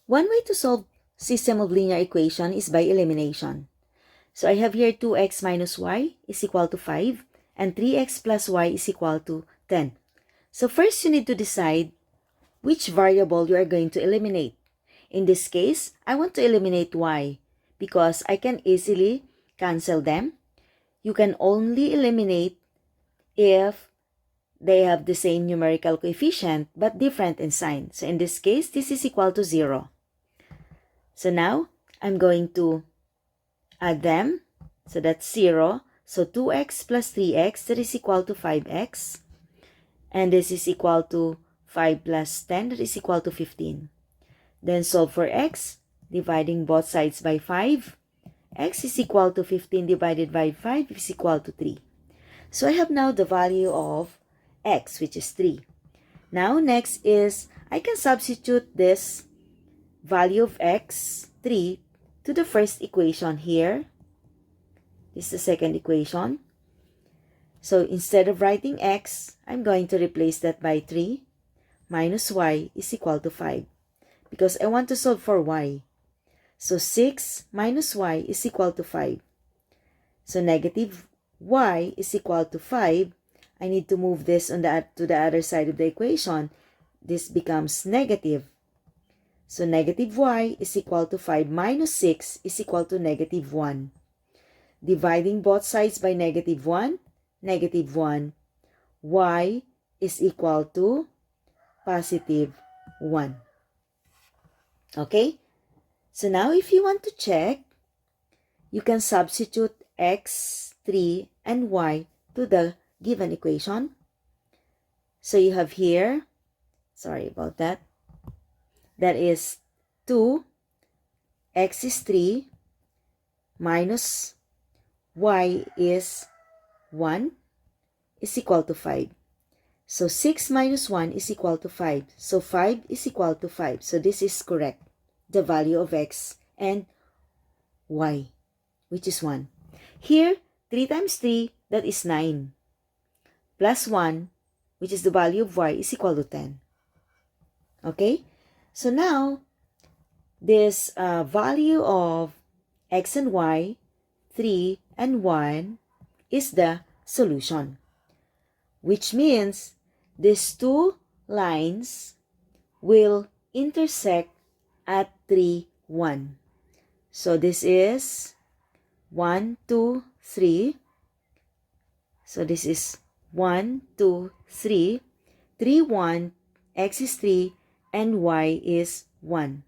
One way to solve system of linear equation is by elimination. So I have here 2x minus y is equal to 5 and 3x plus y is equal to 10. So first you need to decide which variable you are going to eliminate. In this case, I want to eliminate y because I can easily cancel them. You can only eliminate if they have the same numerical coefficient but different in sign. So in this case, this is equal to 0. So now, I'm going to add them. So that's 0. So 2x plus 3x, that is equal to 5x. And this is equal to 5 plus 10, that is equal to 15. Then solve for x, dividing both sides by 5. X is equal to 15 divided by 5 is equal to 3. So I have now the value of x, which is 3. Now, next is, I can substitute this value of x, 3, to the first equation here. This is the second equation. So instead of writing x, I'm going to replace that by 3 minus y is equal to 5 because I want to solve for y. So 6 minus y is equal to 5. So negative y is equal to 5. I need to move this to the other side of the equation. This becomes negative. So negative y is equal to 5 minus 6 is equal to negative 1. Dividing both sides by negative 1, y is equal to positive 1. Okay? So now if you want to check, you can substitute x, 3, and y to the given equation. So you have here, sorry about that, that is 2, x is 3, minus y is 1 is equal to 5. So 6 minus 1 is equal to 5. So 5 is equal to 5. So this is correct. The value of x and y, which is 1. Here, 3 times 3, that is 9. Plus 1, which is the value of y, is equal to 10. Okay? So now, this value of x and y, 3 and 1, is the solution. Which means these two lines will intersect at 3, 1. So this is 1, 2, 3. So this is 1, 2, 3. 3, 1, x is 3, and y is 1.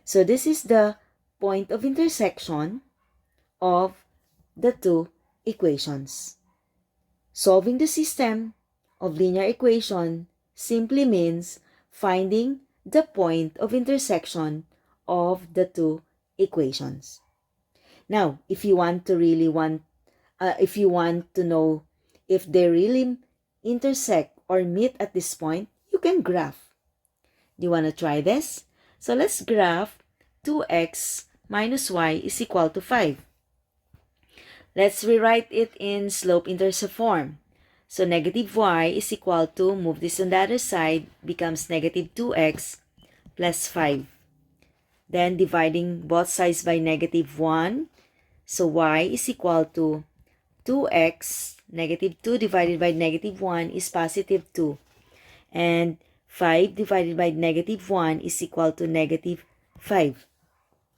So this is the point of intersection of the two equations. Solving the system of linear equation simply means finding the point of intersection of the two equations. Now, if you want to know if they really intersect or meet at this point, you can graph. Do you want to try this? So let's graph 2x minus y is equal to 5. Let's rewrite it in slope-intercept form. So negative y is equal to, move this on the other side, becomes negative 2x plus 5. Then dividing both sides by negative 1. So y is equal to 2x, negative 2 divided by negative 1 is positive 2. And 5 divided by negative 1 is equal to negative 5.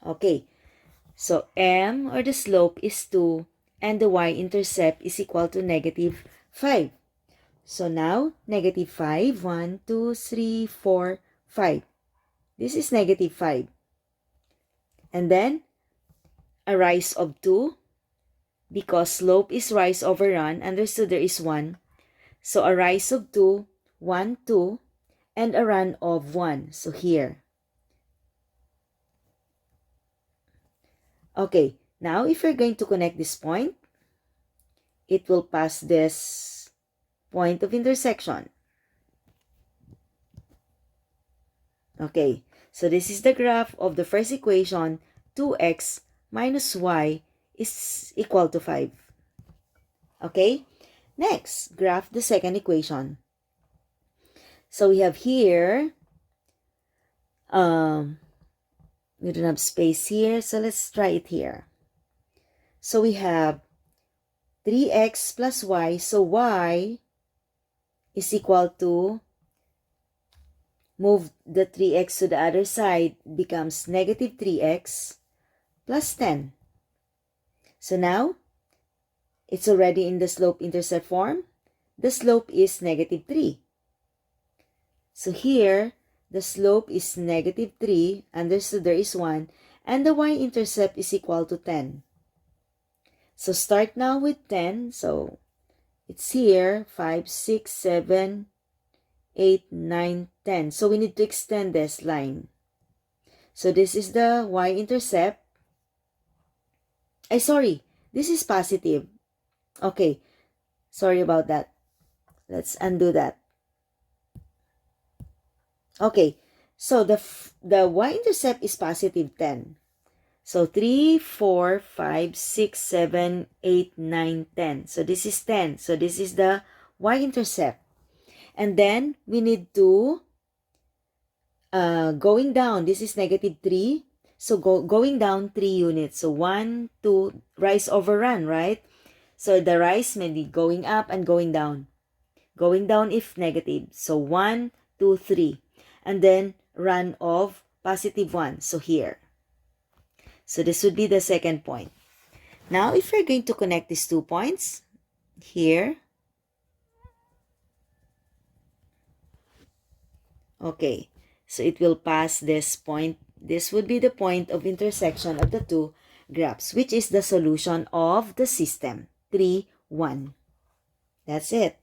Okay, so m, or the slope, is 2 and the y-intercept is equal to negative 5. So now, negative 5, 1, 2, 3, 4, 5. This is negative 5. And then, a rise of 2, because slope is rise over run, understood there is 1. So a rise of 2, 1, 2, and a run of 1. So here. Okay, now if you're going to connect this point, it will pass this point of intersection. Okay, so this is the graph of the first equation, 2x minus y is equal to 5. Okay, next, graph the second equation. So we have here We don't have space here, so let's try it here. So we have 3x plus y, so y is equal to, move the 3x to the other side, becomes negative 3x plus 10. So now, it's already in the slope-intercept form. The slope is negative 3. So here, the slope is negative 3, understood there is 1, and the y-intercept is equal to 10. So start now with 10. So it's here, 5, 6, 7, 8, 9, 10. So we need to extend this line. So this is the y-intercept. Sorry, this is positive. Okay, sorry about that. Let's undo that. Okay, so the y-intercept is positive 10. So 3, 4, 5, 6, 7, 8, 9, 10. So this is 10. So this is the y-intercept. And then we need to, going down, this is negative 3. So going down 3 units. So 1, 2, rise over run, right? So the rise may be going up and going down. Going down if negative. So 1, 2, 3. And then run of positive 1. So here. So this would be the second point. Now, if we're going to connect these 2 points, here. Okay. So it will pass this point. This would be the point of intersection of the 2 graphs, which is the solution of the system. 3, 1. That's it.